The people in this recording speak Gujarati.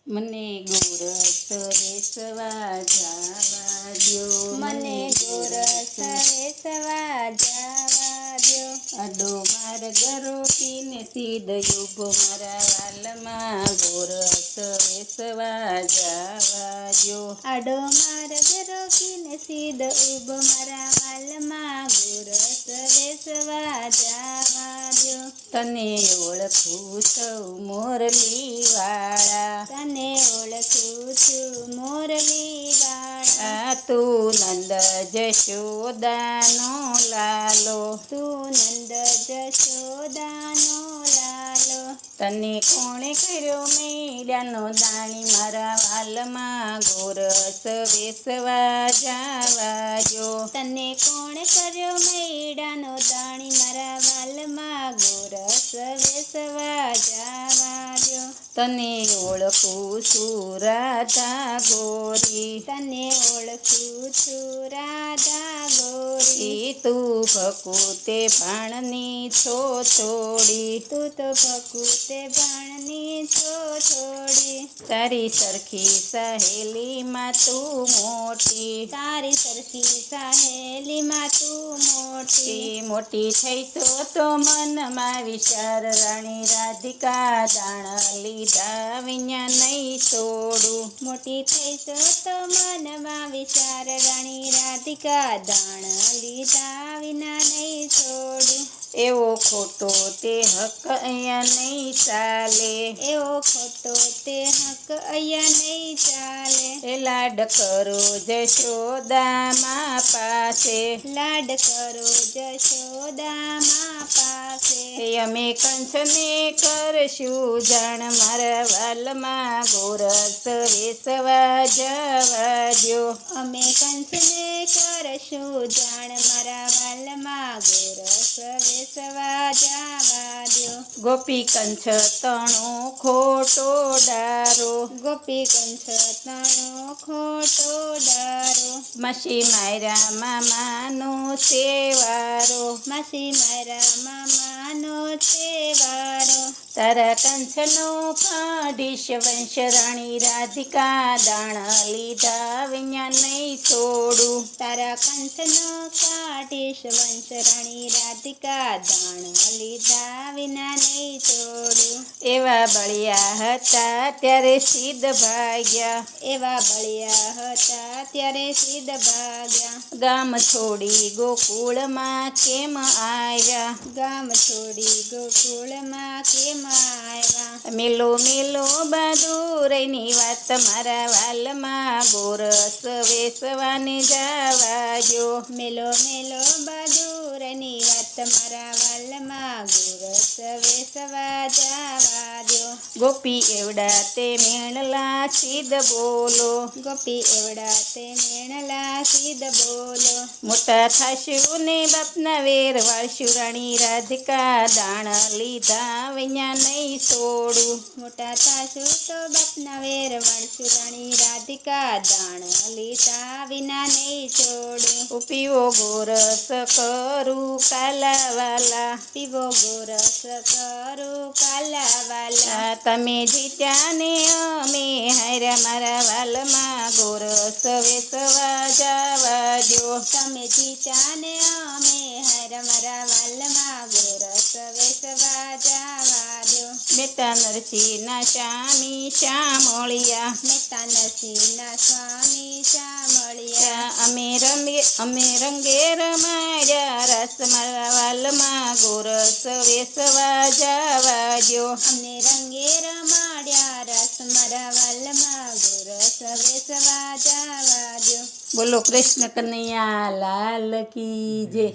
મને ગોરસ વેસવા જાવા દ્યો, મને ગોરસ વેસવા જાવા દ્યો. આડો માર્ગ રોકીને સીધ ઉભો મારા વાલમાં ગોરસ વેસવા જાવા દ્યો. આડો માર્ગ રોકીને સીધ ઊભો મારા વાલમાં ગોરસ વેસવા જાવા દ્યો. તને ઓળખું સૌ મોરલી વાળા, તને ઓળખું છું મોરલી વાળા. તું નંદ જશોદાનો લાલો, તું નંદ જશોદાનો લાલો. તને કોણે કર્યો મેળાનો દાણી મારા વાલમાં ગોરસ વેસવા જાવા દ્યો. તને કોણે કર્યો મેડાનો દાણી મારા વાલમાં ગોરસ વેસવા જાવા દ્યો. તને ઓળખું છું રાધા ગોરી, તને ઓળખું છું રાધા ગોરી. તું ભકુતે ભાણની છો છોડી, તું તો ભકુતે ભાણની છો છોડી. તારી સરખી સહેલીમાં તું મોટી, તારી સરખી સહેલીમાં તું મોટી. મોટી થઈ તો મનમાં વિચાર રાણી રાધિકા દાણ લીધા વિના નહીં છોડું. મોટી થઈશો તો મનમાં વિચાર રાણી રાધિકા દાણ લીધા વિના નહીં છોડું. એવો ખોટો તે હક અહીંયા નહીં ચાલે, એવો ખોટો તે હક અહીંયા નહીં ચાલે. એ લાડ કરો જશોદામાં પાસે, લાડ કરો જશોદામાં પાસે. અમે કંસને કરશું જાણ મારા વાલમાં ગોરસ વેસવા જવા દ્યો. અમે કંસને કરશું જાણ મારા વાલમાં ગોરસ વેસવા જાવા દ્યો. ગોપી કંસ તણો ખોટો ડારો, ગોપી કંસ તણો ખોટો ડારો. મસી માયરા મામાનો સેવારો, માસી મારા મામાનો તહેવારો. તારા કંસનો કાઢીશ વંશ રાણી રાધિકા દાણ લીધા વિના નહીં છોડું. તારા કંસનો કાઢીશ વંશ રાણી રાધિકા દાણ લીધા વિના નહીં છોડું. એવા બળિયા હતા ત્યારે સિદ્ધ ભાગ્યા, એવા બળિયા હતા ત્યારે સિદ્ધ ભાગ્યા. ગામ છોડી ગોકુળમાં કેમ આવ્યા, ગામ છોડી ગોકુળમાં કેમ આવ્યા. મેલો મેલો બહાદુરની વાત મારા વાલમાં ગોરસ વેસવાને જવા દ્યો. મેલો મેલો બહાદુરની વાત મારા વાલમાં ગોરસ વેસવા જાવા દ્યો. ગોપી એવડા તે મેણલા સિદ્ધ બોલો, ગોપી એવડા તે મેણલા સિદ્ધ બોલો. મોટા થાશું ને બાપના વેર વાળશું રાણી રાધિકા દાણ લીધા વિના નહીં છોડું. મોટા થાશું તો બાપના વેર વાળશું રાણી રાધિકા દાણ લીધા વિના નહીં છોડું. પીવો ગોરસ કરું કાલાવાલા, પીવો ગોરસ કરું કાલાવાલા. તમે જીત્યા ને અમે હાર્યા મારા વાલમાં ગોરસ વેસવા જવા દ્યો. તમે જીત્યા ને અમે હાર મારા વાલમાં ગોરસ વેસવા જાવા દ્યો. બેટા નરસિંહના સ્વામી શ્યામળિયા, મહેતા નરસિંહના સ્વામી શ્યામળિયા. અમે રંગે રમાડ્યા રસ મારા વાલમાં ગોરસ વેસવા જવા દ્યો. અમને રંગે રમાડ્યા રસ મારા વાલમાં ગોરસ વેસવા જાવા દ્યો. બોલો કૃષ્ણ કનૈયા લાલ કી જય.